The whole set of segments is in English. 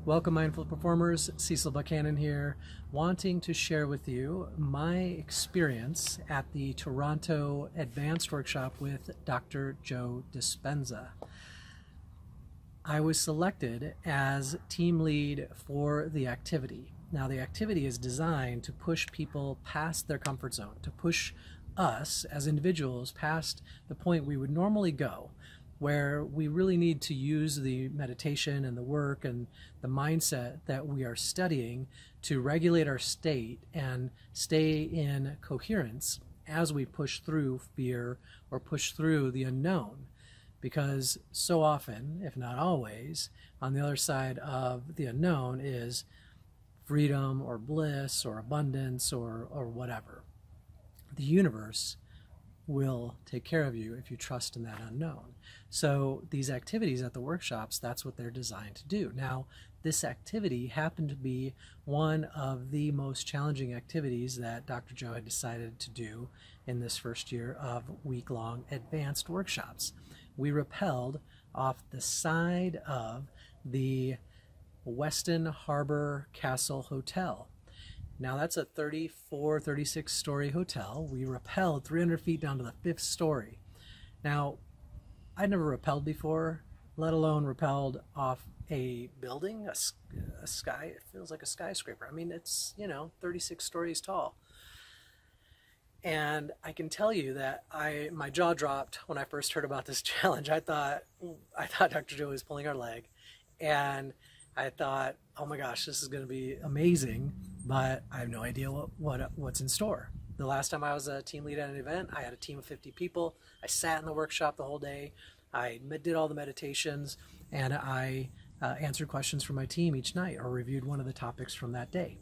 Welcome, Mindful Performers. Cecil Buchanan here, wanting to share with you my experience at the Toronto Advanced Workshop with Dr. Joe Dispenza. I was selected as team lead for the activity. Now, the activity is designed to push people past their comfort zone, to push us as individuals past the point we would normally go, where we really need to use the meditation and the work and the mindset that we are studying to regulate our state and stay in coherence as we push through fear or push through the unknown. Because so often, if not always, on the other side of the unknown is freedom or bliss or abundance or whatever. The universe will take care of you if you trust in that unknown. So these activities at the workshops, that's what they're designed to do. Now, this activity happened to be one of the most challenging activities that Dr. Joe had decided to do in this first year of week-long advanced workshops. We rappelled off the side of the Weston Harbor Castle Hotel. Now, that's a 34, 36-story hotel. We rappelled 300 feet down to the 5th story. Now, I'd never rappelled before, let alone rappelled off a building, a sky. It feels like a skyscraper. I mean, it's, 36 stories tall. And I can tell you that my jaw dropped when I first heard about this challenge. I thought Dr. Joe was pulling our leg, and I thought, oh my gosh, this is going to be amazing, but I have no idea what's in store. The last time I was a team lead at an event, I had a team of 50 people. I sat in the workshop the whole day. I did all the meditations, and I answered questions from my team each night or reviewed one of the topics from that day.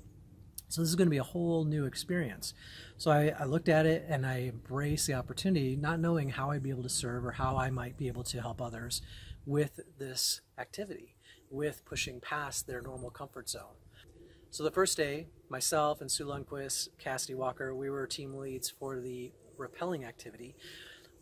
So this is going to be a whole new experience. So I looked at it and I embraced the opportunity, not knowing how I'd be able to serve or how I might be able to help others with this activity, with pushing past their normal comfort zone. So the first day, myself and Sue Lundquist, Cassidy Walker, we were team leads for the rappelling activity.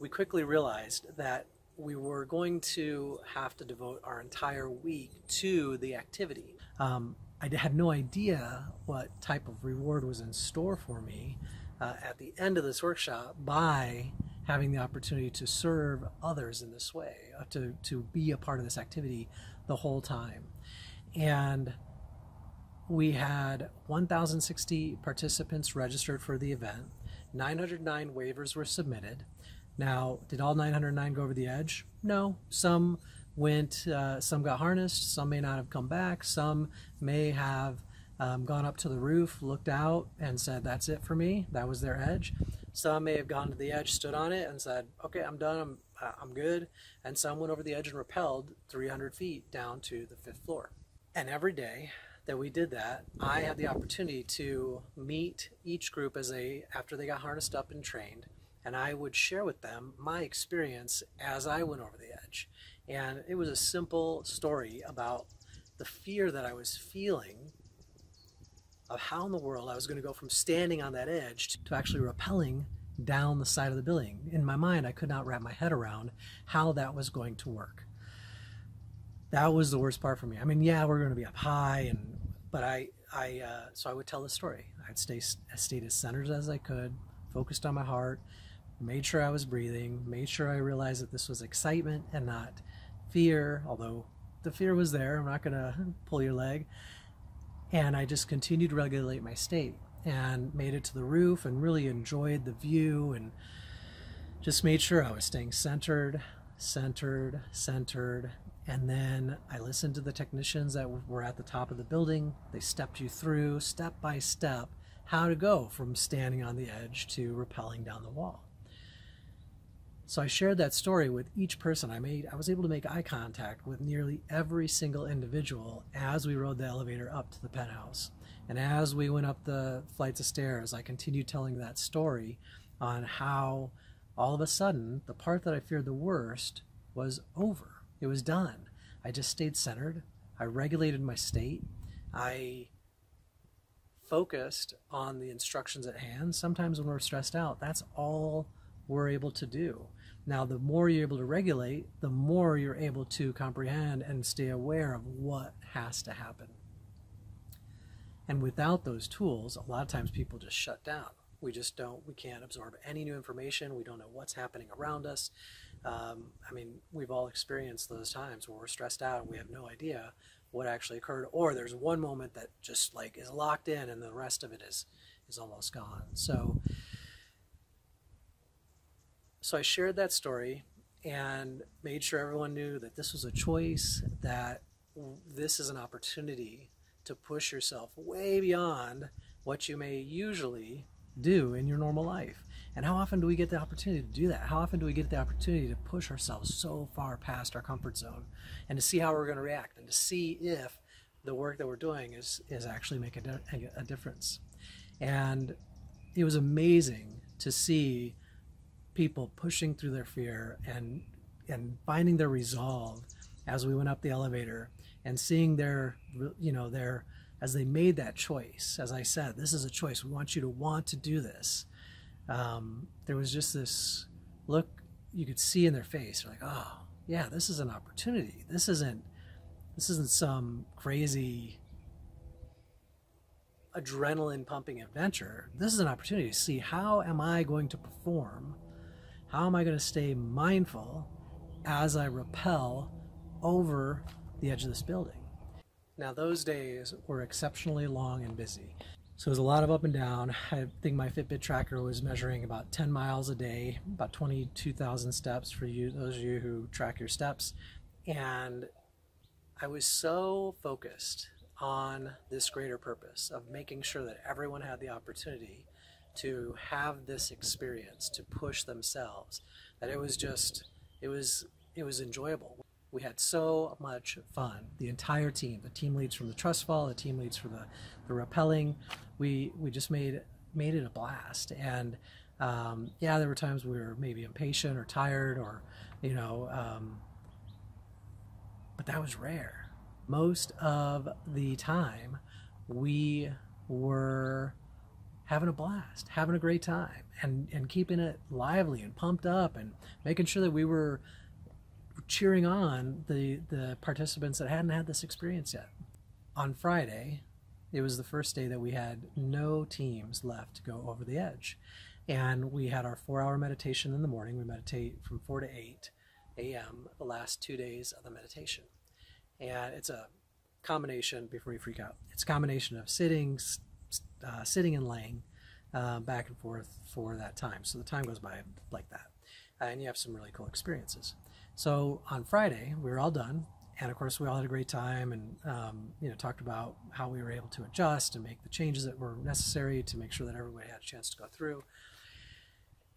We quickly realized that we were going to have to devote our entire week to the activity. I had no idea what type of reward was in store for me at the end of this workshop by having the opportunity to serve others in this way, to be a part of this activity the whole time. And we had 1,060 participants registered for the event. 909 waivers were submitted. Now, did all 909 go over the edge? No. Some went, some got harnessed, some may not have come back, some may have gone up to the roof, looked out, and said, that's it for me. That was their edge. Some may have gone to the edge, stood on it, and said, okay, I'm done, I'm good. And some went over the edge and rappelled 300 feet down to the 5th floor. And every day that we did that, I had the opportunity to meet each group after they got harnessed up and trained, and I would share with them my experience as I went over the edge. And it was a simple story about the fear that I was feeling of how in the world I was going to go from standing on that edge to actually rappelling down the side of the building. In my mind, I could not wrap my head around how that was going to work. That was the worst part for me. I mean, yeah, we're going to be up high, but so I would tell the story. I'd stayed as centered as I could, focused on my heart, made sure I was breathing, made sure I realized that this was excitement and not fear, although the fear was there. I'm not going to pull your leg. And I just continued to regulate my state and made it to the roof and really enjoyed the view and just made sure I was staying centered. And then I listened to the technicians that were at the top of the building. They stepped you through step by step how to go from standing on the edge to rappelling down the wall. So I shared that story with each person. I was able to make eye contact with nearly every single individual as we rode the elevator up to the penthouse. And as we went up the flights of stairs, I continued telling that story on how all of a sudden the part that I feared the worst was over. It was done. I just stayed centered. I regulated my state. I focused on the instructions at hand. Sometimes when we're stressed out, that's all we're able to do. Now, the more you're able to regulate, the more you're able to comprehend and stay aware of what has to happen. And without those tools, a lot of times people just shut down. We can't absorb any new information. We don't know what's happening around us. I mean, we've all experienced those times where we're stressed out and we have no idea what actually occurred, or there's one moment that just like is locked in and the rest of it is almost gone. So I shared that story and made sure everyone knew that this was a choice, that this is an opportunity to push yourself way beyond what you may usually do in your normal life. And how often do we get the opportunity to do that? How often do we get the opportunity to push ourselves so far past our comfort zone and to see how we're going to react and to see if the work that we're doing is actually making a difference? And it was amazing to see people pushing through their fear and finding their resolve as we went up the elevator, and seeing their as they made that choice. As I said, this is a choice. We want you to want to do this. There was just this look you could see in their face. They're like, oh yeah, this is an opportunity. This isn't some crazy adrenaline pumping adventure. This is an opportunity to see, how am I going to perform? How am I going to stay mindful as I rappel over the edge of this building? Now, those days were exceptionally long and busy. So it was a lot of up and down. I think my Fitbit tracker was measuring about 10 miles a day, about 22,000 steps for you, those of you who track your steps. And I was so focused on this greater purpose of making sure that everyone had the opportunity to have this experience, to push themselves, that it was enjoyable. We had so much fun. The entire team, the team leads from the trust fall, the team leads for the rappelling, we just made it a blast. And yeah, there were times we were maybe impatient or tired, or but that was rare. Most of the time we were having a blast, having a great time, and keeping it lively and pumped up, and making sure that we were cheering on the participants that hadn't had this experience yet. On Friday, it was the first day that we had no teams left to go over the edge. And we had our 4-hour meditation in the morning. We meditate from 4 to 8 a.m. the last 2 days of the meditation. And it's a combination, before you freak out, it's a combination of sitting and laying back and forth for that time. So the time goes by like that. And you have some really cool experiences. So on Friday, we were all done. And of course, we all had a great time, and talked about how we were able to adjust and make the changes that were necessary to make sure that everybody had a chance to go through.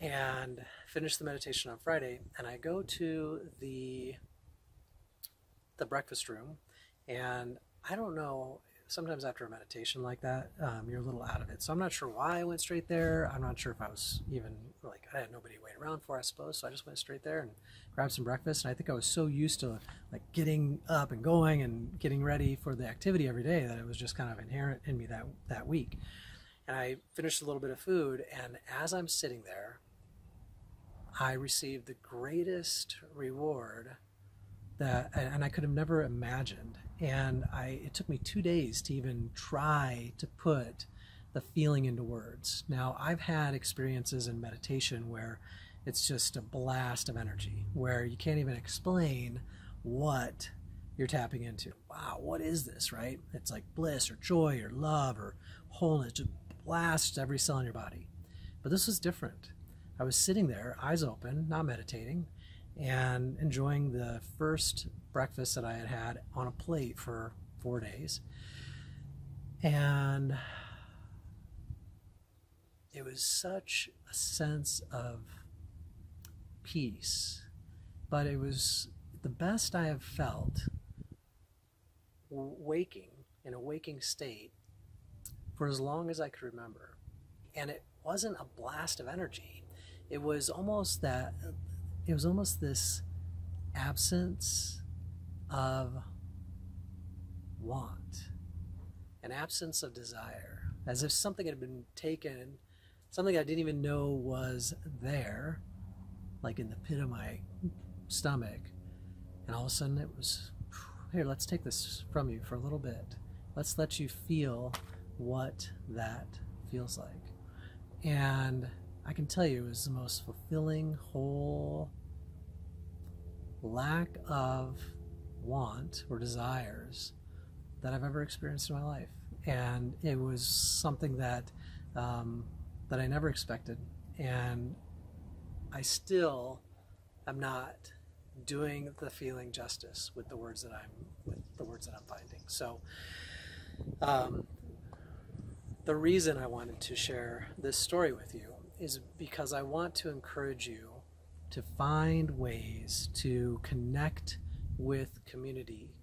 And finished the meditation on Friday, and I go to the breakfast room, and I don't know, sometimes after a meditation like that, you're a little out of it. So I'm not sure why I went straight there. I'm not sure if I was even, I had nobody waiting around for, I suppose. So I just went straight there and grabbed some breakfast. And I think I was so used to getting up and going and getting ready for the activity every day that it was just kind of inherent in me that week. And I finished a little bit of food. And as I'm sitting there, I received the greatest reward and I could have never imagined. And it took me 2 days to even try to put the feeling into words. Now, I've had experiences in meditation where it's just a blast of energy, where you can't even explain what you're tapping into. Wow, what is this, right? It's like bliss or joy or love or wholeness, just blasts every cell in your body. But this was different. I was sitting there, eyes open, not meditating, and enjoying the first breakfast that I had had on a plate for 4 days. And it was such a sense of peace, but it was the best I have felt in a waking state for as long as I could remember. And it wasn't a blast of energy. It was almost this absence of want, an absence of desire, as if something had been taken, something I didn't even know was there, like in the pit of my stomach. And all of a sudden it was, here, let's take this from you for a little bit. Let's let you feel what that feels like. And I can tell you it was the most fulfilling, whole, lack of want or desires that I've ever experienced in my life. And it was something that that I never expected, and I still am not doing the feeling justice with the words that I'm finding. So the reason I wanted to share this story with you is because I want to encourage you to find ways to connect with community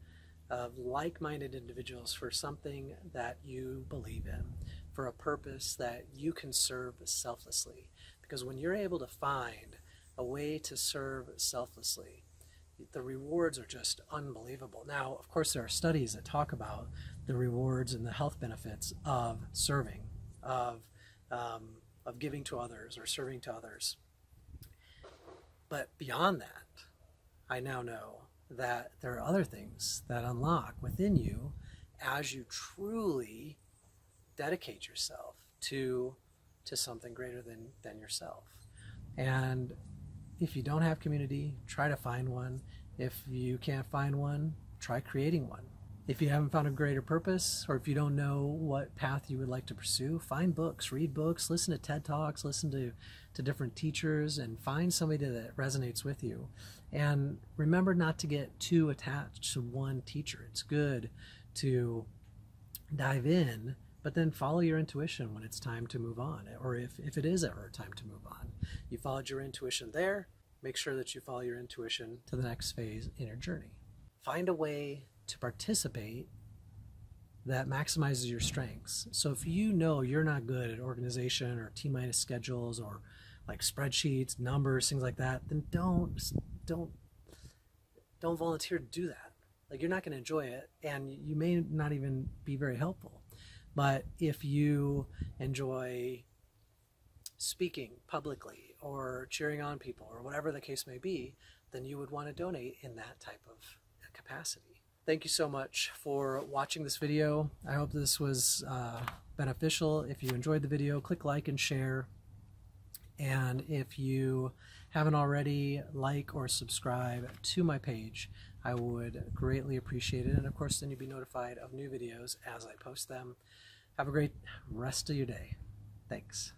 of like-minded individuals for something that you believe in, for a purpose that you can serve selflessly. Because when you're able to find a way to serve selflessly, the rewards are just unbelievable. Now, of course, there are studies that talk about the rewards and the health benefits of serving, of giving to others or serving to others. But beyond that, I now know that there are other things that unlock within you as you truly dedicate yourself to something greater than yourself. And if you don't have community, try to find one. If you can't find one, try creating one. If you haven't found a greater purpose, or if you don't know what path you would like to pursue, find books, read books, listen to TED Talks, listen to different teachers, and find somebody that resonates with you. And remember not to get too attached to one teacher. It's good to dive in, but then follow your intuition when it's time to move on, or if it is ever time to move on. You followed your intuition there, make sure that you follow your intuition to the next phase in your journey. Find a way to participate that maximizes your strengths. So if you know you're not good at organization or T-minus schedules or like spreadsheets, numbers, things like that, then don't volunteer to do that. Like, you're not going to enjoy it, and you may not even be very helpful. But if you enjoy speaking publicly or cheering on people or whatever the case may be, then you would want to donate in that type of capacity. Thank you so much for watching this video. I hope this was beneficial. If you enjoyed the video, click like and share. And if you haven't already, like or subscribe to my page, I would greatly appreciate it. And of course, then you'll be notified of new videos as I post them. Have a great rest of your day. Thanks.